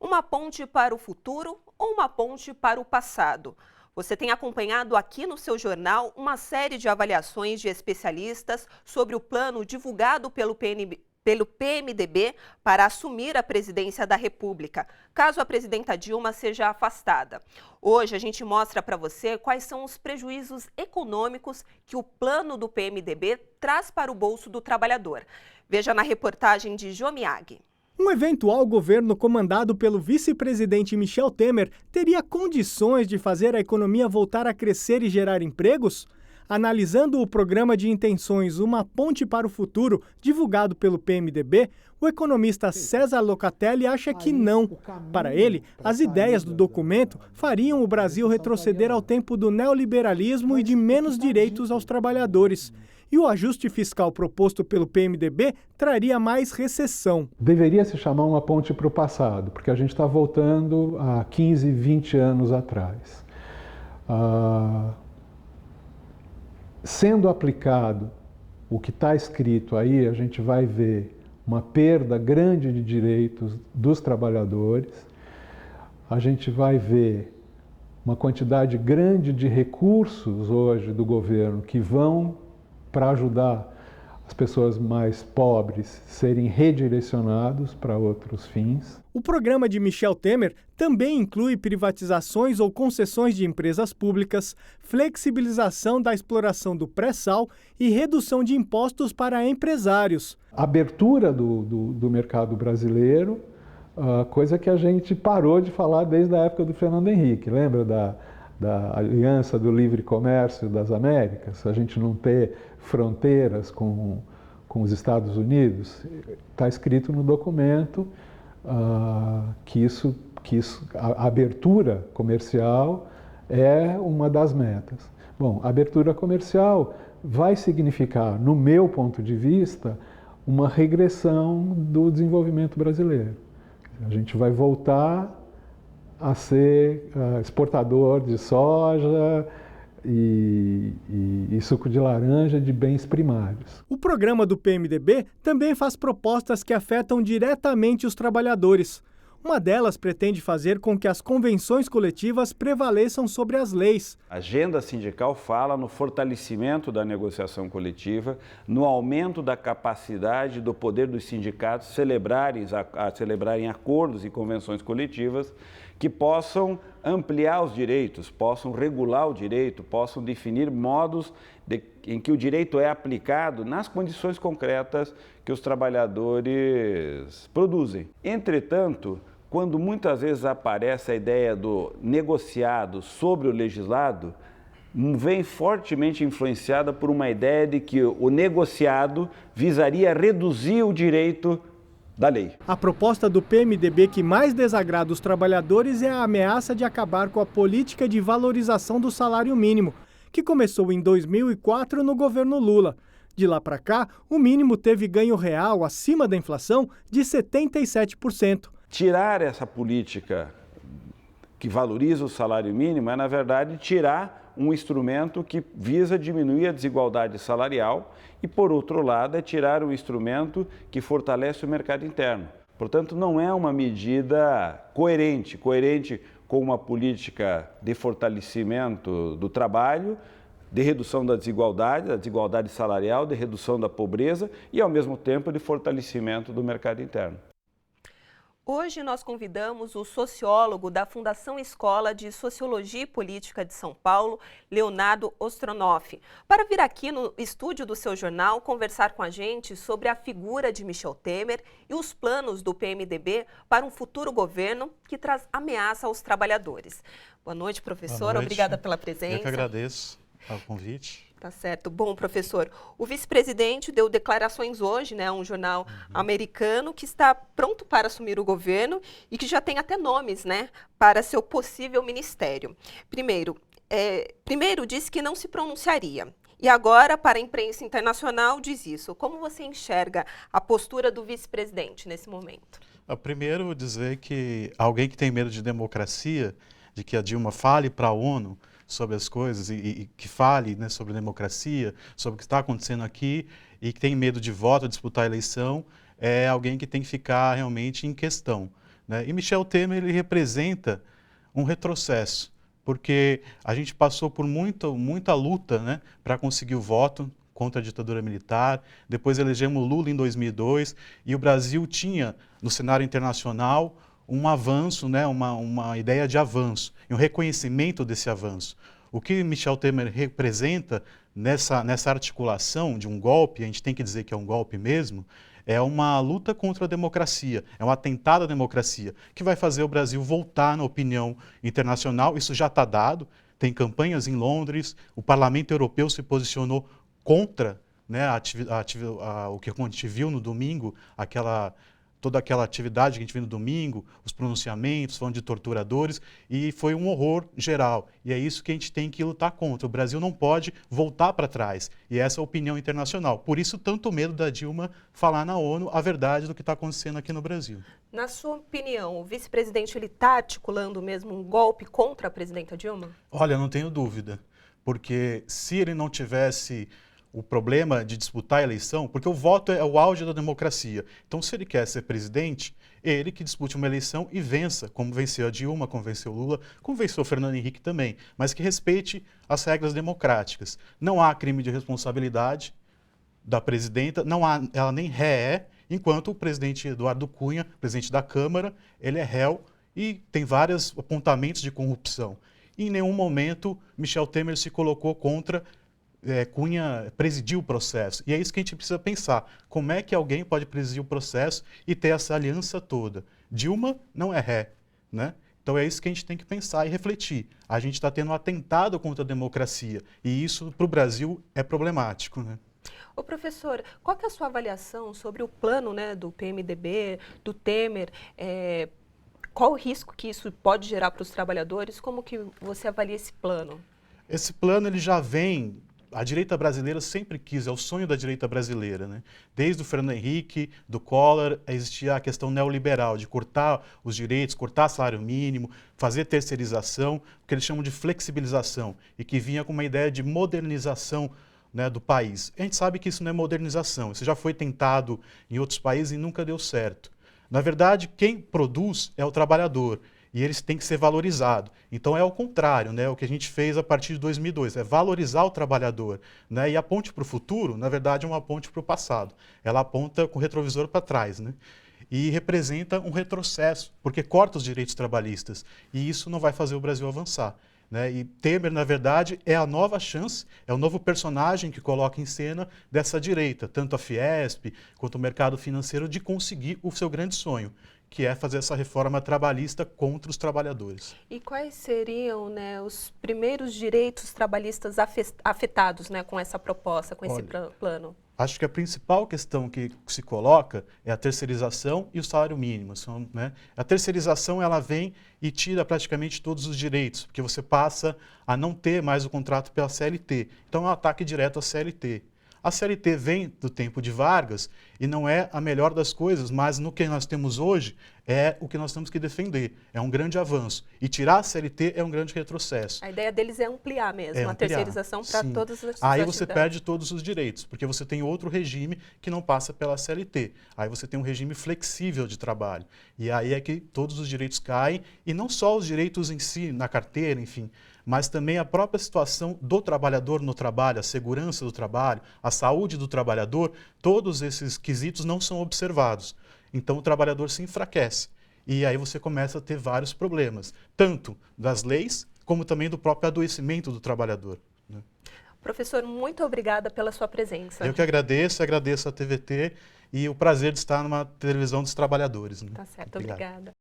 Uma ponte para o futuro ou uma ponte para o passado? Você tem acompanhado aqui no seu jornal uma série de avaliações de especialistas sobre o plano divulgado pelo PMDB para assumir a presidência da República, caso a presidenta Dilma seja afastada. Hoje a gente mostra para você quais são os prejuízos econômicos que o plano do PMDB traz para o bolso do trabalhador. Veja na reportagem de Jô Miyagi. Um eventual governo comandado pelo vice-presidente Michel Temer teria condições de fazer a economia voltar a crescer e gerar empregos? Analisando o programa de intenções Uma Ponte para o Futuro, divulgado pelo PMDB, o economista César Locatelli acha que não. Para ele, as ideias do documento fariam o Brasil retroceder ao tempo do neoliberalismo e de menos direitos aos trabalhadores. E o ajuste fiscal proposto pelo PMDB traria mais recessão. Deveria se chamar Uma Ponte para o Passado, porque a gente está voltando a 15, 20 anos atrás. Sendo aplicado o que está escrito aí, a gente vai ver uma perda grande de direitos dos trabalhadores, a gente vai ver uma quantidade grande de recursos hoje do governo que vão para ajudar as pessoas mais pobres serem redirecionados para outros fins. O programa de Michel Temer também inclui privatizações ou concessões de empresas públicas, flexibilização da exploração do pré-sal e redução de impostos para empresários. Abertura do mercado brasileiro, coisa que a gente parou de falar desde a época do Fernando Henrique. Lembra da Aliança do Livre Comércio das Américas? A gente não ter fronteiras com os Estados Unidos? Está escrito no documento que a abertura comercial é uma das metas. Bom, a abertura comercial vai significar, no meu ponto de vista, uma regressão do desenvolvimento brasileiro. A gente vai voltar a ser exportador de soja e suco de laranja de bens primários. O programa do PMDB também faz propostas que afetam diretamente os trabalhadores. Uma delas pretende fazer com que as convenções coletivas prevaleçam sobre as leis. A agenda sindical fala no fortalecimento da negociação coletiva, no aumento da capacidade do poder dos sindicatos celebrarem acordos e convenções coletivas que possam ampliar os direitos, possam regular o direito, possam definir modos em que o direito é aplicado nas condições concretas que os trabalhadores produzem. Entretanto, quando muitas vezes aparece a ideia do negociado sobre o legislado, vem fortemente influenciada por uma ideia de que o negociado visaria reduzir o direito da lei. A proposta do PMDB que mais desagrada os trabalhadores é a ameaça de acabar com a política de valorização do salário mínimo, que começou em 2004 no governo Lula. De lá para cá, o mínimo teve ganho real acima da inflação de 77%. Tirar essa política que valoriza o salário mínimo é, na verdade, tirar um instrumento que visa diminuir a desigualdade salarial e, por outro lado, é tirar um instrumento que fortalece o mercado interno. Portanto, não é uma medida coerente com uma política de fortalecimento do trabalho, de redução da desigualdade salarial, de redução da pobreza e, ao mesmo tempo, de fortalecimento do mercado interno. Hoje nós convidamos o sociólogo da Fundação Escola de Sociologia e Política de São Paulo, Leonardo Ostronoff, para vir aqui no estúdio do seu jornal conversar com a gente sobre a figura de Michel Temer e os planos do PMDB para um futuro governo que traz ameaça aos trabalhadores. Boa noite, professora. Boa noite. Obrigada pela presença. Eu que agradeço o convite. Tá certo. Bom, professor, o vice-presidente deu declarações hoje, né, a um jornal americano que está pronto para assumir o governo e que já tem até nomes, né, para seu possível ministério. Primeiro disse que não se pronunciaria. E agora, para a imprensa internacional, diz isso. Como você enxerga a postura do vice-presidente nesse momento? Primeiro, dizer que alguém que tem medo de democracia, de que a Dilma fale para a ONU sobre as coisas e que fale, né, sobre democracia, sobre o que está acontecendo aqui e que tem medo de voto, disputar a eleição, é alguém que tem que ficar realmente em questão. né? E Michel Temer ele representa um retrocesso, porque a gente passou por muita luta, né, para conseguir o voto contra a ditadura militar, depois elegemos Lula em 2002, e o Brasil tinha, no cenário internacional, um avanço, né, uma ideia de avanço, e um reconhecimento desse avanço. O que Michel Temer representa nessa articulação de um golpe, a gente tem que dizer que é um golpe mesmo, é uma luta contra a democracia, é um atentado à democracia, que vai fazer o Brasil voltar na opinião internacional. Isso já está dado, tem campanhas em Londres, o Parlamento Europeu se posicionou contra, né, o que a gente viu no domingo, toda aquela atividade que a gente viu no domingo, os pronunciamentos, falando de torturadores, e foi um horror geral. E é isso que a gente tem que lutar contra. O Brasil não pode voltar para trás. E essa é a opinião internacional. Por isso, tanto medo da Dilma falar na ONU a verdade do que está acontecendo aqui no Brasil. Na sua opinião, o vice-presidente está articulando mesmo um golpe contra a presidenta Dilma? Olha, não tenho dúvida. Porque se ele não tivesse o problema de disputar a eleição, porque o voto é o auge da democracia. Então, se ele quer ser presidente, ele que dispute uma eleição e vença, como venceu a Dilma, como venceu o Lula, como venceu o Fernando Henrique também, mas que respeite as regras democráticas. Não há crime de responsabilidade da presidenta, ela nem ré é, enquanto o presidente Eduardo Cunha, presidente da Câmara, ele é réu e tem vários apontamentos de corrupção. E em nenhum momento Michel Temer se colocou contra Cunha presidiu o processo. E é isso que a gente precisa pensar. Como é que alguém pode presidir o processo e ter essa aliança toda? Dilma não é ré, né? Então é isso que a gente tem que pensar e refletir. A gente está tendo um atentado contra a democracia e isso para o Brasil é problemático, né? Ô professor, qual que é a sua avaliação sobre o plano, né, do PMDB, do Temer? Qual o risco que isso pode gerar para os trabalhadores? Como que você avalia esse plano? Esse plano ele já vem... A direita brasileira sempre quis, é o sonho da direita brasileira, né? Desde o Fernando Henrique, do Collor, existia a questão neoliberal, de cortar os direitos, cortar salário mínimo, fazer terceirização, o que eles chamam de flexibilização, e que vinha com uma ideia de modernização, né, do país. A gente sabe que isso não é modernização, isso já foi tentado em outros países e nunca deu certo. Na verdade, quem produz é o trabalhador. E eles têm que ser valorizados. Então é o contrário, né? O que a gente fez a partir de 2002, é valorizar o trabalhador, né? E a ponte para o futuro, na verdade, é uma ponte para o passado. Ela aponta com o retrovisor para trás, né? E representa um retrocesso, porque corta os direitos trabalhistas. E isso não vai fazer o Brasil avançar, né? E Temer, na verdade, é a nova chance, é o novo personagem que coloca em cena dessa direita, tanto a Fiesp quanto o mercado financeiro, de conseguir o seu grande sonho, que é fazer essa reforma trabalhista contra os trabalhadores. E quais seriam, né, os primeiros direitos trabalhistas afetados, né, com essa proposta, com esse plano? Acho que a principal questão que se coloca é a terceirização e o salário mínimo. Né? A terceirização ela vem e tira praticamente todos os direitos, porque você passa a não ter mais o contrato pela CLT. Então é um ataque direto à CLT. A CLT vem do tempo de Vargas e não é a melhor das coisas, mas no que nós temos hoje é o que nós temos que defender. É um grande avanço. E tirar a CLT é um grande retrocesso. A ideia deles é ampliar mesmo, a terceirização para todas as Aí você perde todos os direitos, porque você tem outro regime que não passa pela CLT. Aí você tem um regime flexível de trabalho. E aí é que todos os direitos caem, e não só os direitos em si, na carteira, enfim, mas também a própria situação do trabalhador no trabalho, a segurança do trabalho, a saúde do trabalhador, todos esses quesitos não são observados. Então o trabalhador se enfraquece. E aí você começa a ter vários problemas, tanto das leis, como também do próprio adoecimento do trabalhador, né? Professor, muito obrigada pela sua presença. Eu que agradeço a TVT e o prazer de estar numa televisão dos trabalhadores, né? Tá certo, obrigada.